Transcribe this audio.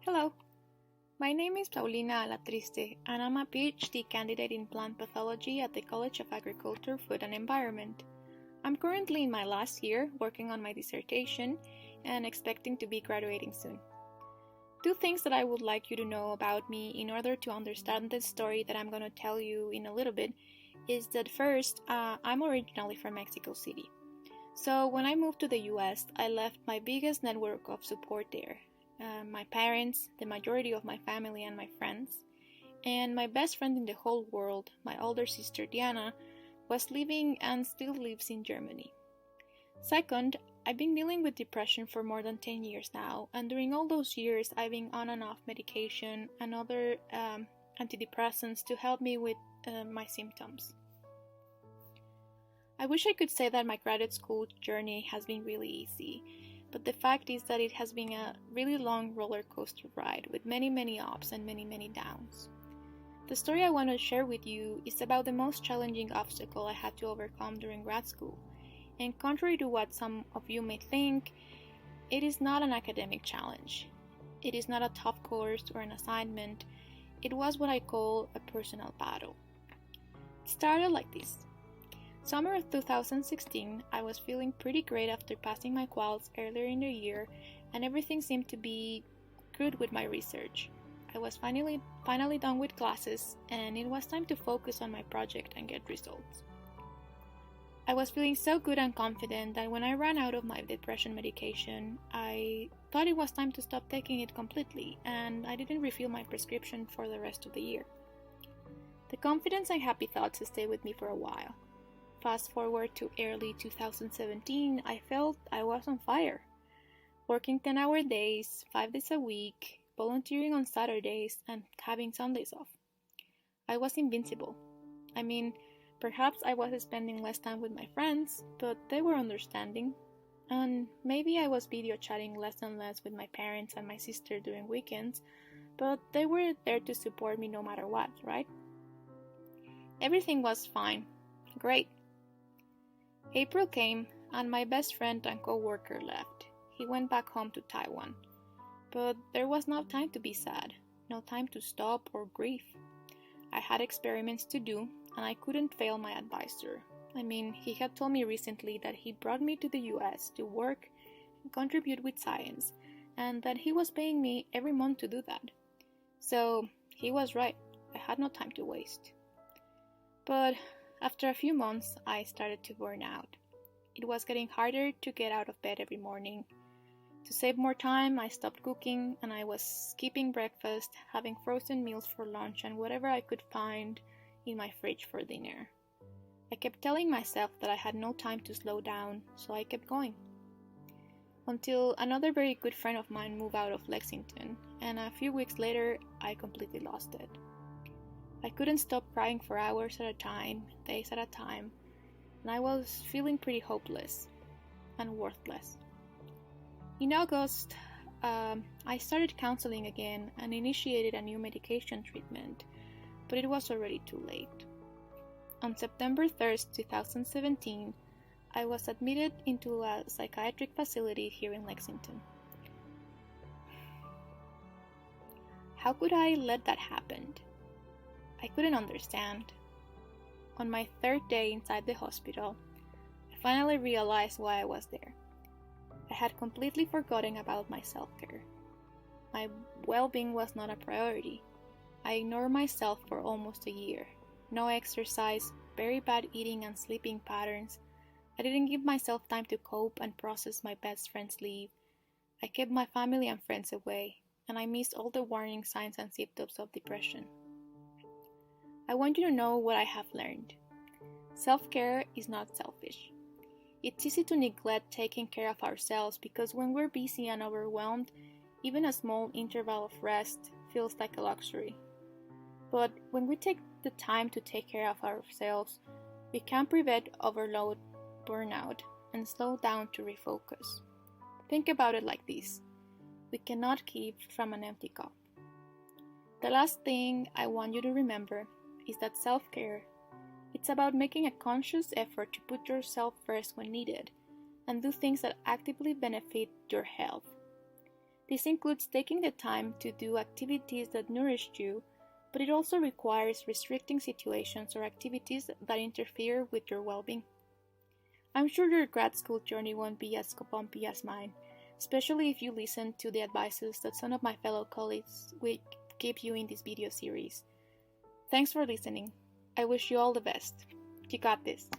Hello, my name is Paulina Alatriste, and I'm a PhD candidate in plant pathology at the College of Agriculture, Food and Environment. I'm currently in my last year working on my dissertation and expecting to be graduating soon. Two things that I would like you to know about me in order to understand the story that I'm going to tell you in a little bit is that first, I'm originally from Mexico City. So when I moved to the US, I left my biggest network of support there. My parents, the majority of my family and my friends, and my best friend in the whole world, my older sister Diana, was living and still lives in Germany. Second, I've been dealing with depression for more than 10 years now, and during all those years I've been on and off medication and other antidepressants to help me with my symptoms. I wish I could say that my graduate school journey has been really easy, but the fact is that it has been a really long roller coaster ride with many ups and many downs. The story I want to share with you is about the most challenging obstacle I had to overcome during grad school, and contrary to what some of you may think, it is not an academic challenge. It is not a tough course or an assignment. It was what I call a personal battle. It started like this. Summer of 2016, I was feeling pretty great after passing my quals earlier in the year, and everything seemed to be good with my research. I was finally done with classes, and it was time to focus on my project and get results. I was feeling so good and confident that when I ran out of my depression medication, I thought it was time to stop taking it completely, and I didn't refill my prescription for the rest of the year. The confidence and happy thoughts stayed with me for a while. Fast forward to early 2017, I felt I was on fire. Working 10-hour days, 5 days a week, volunteering on Saturdays, and having Sundays off. I was invincible. I mean, perhaps I was spending less time with my friends, but they were understanding. And maybe I was video chatting less and less with my parents and my sister during weekends, but they were there to support me no matter what, right? Everything was fine. Great. April came, and my best friend and co-worker left. He went back home to Taiwan. But there was no time to be sad, no time to stop or grieve. I had experiments to do, and I couldn't fail my advisor. I mean, he had told me recently that he brought me to the US to work and contribute with science, and that he was paying me every month to do that. So, he was right. I had no time to waste. But after a few months, I started to burn out. It was getting harder to get out of bed every morning. To save more time, I stopped cooking and I was skipping breakfast, having frozen meals for lunch and whatever I could find in my fridge for dinner. I kept telling myself that I had no time to slow down, so I kept going. Until another very good friend of mine moved out of Lexington, and a few weeks later, I completely lost it. I couldn't stop crying for hours at a time, days at a time, and I was feeling pretty hopeless and worthless. In August, I started counseling again and initiated a new medication treatment, but it was already too late. On September 3rd, 2017, I was admitted into a psychiatric facility here in Lexington. How could I let that happen? I couldn't understand. On my third day inside the hospital, I finally realized why I was there. I had completely forgotten about my self-care. My well-being was not a priority. I ignored myself for almost a year. No exercise, very bad eating and sleeping patterns. I didn't give myself time to cope and process my best friend's leave. I kept my family and friends away, and I missed all the warning signs and symptoms of depression. I want you to know what I have learned. Self-care is not selfish. It's easy to neglect taking care of ourselves because when we're busy and overwhelmed, even a small interval of rest feels like a luxury. But when we take the time to take care of ourselves, we can prevent overload, burnout, and slow down to refocus. Think about it like this. We cannot give from an empty cup. The last thing I want you to remember is that self-care, it's about making a conscious effort to put yourself first when needed and do things that actively benefit your health. This includes taking the time to do activities that nourish you, but it also requires restricting situations or activities that interfere with your well-being. I'm sure your grad school journey won't be as bumpy as mine, especially if you listen to the advices that some of my fellow colleagues will give you in this video series. Thanks for listening. I wish you all the best. You got this.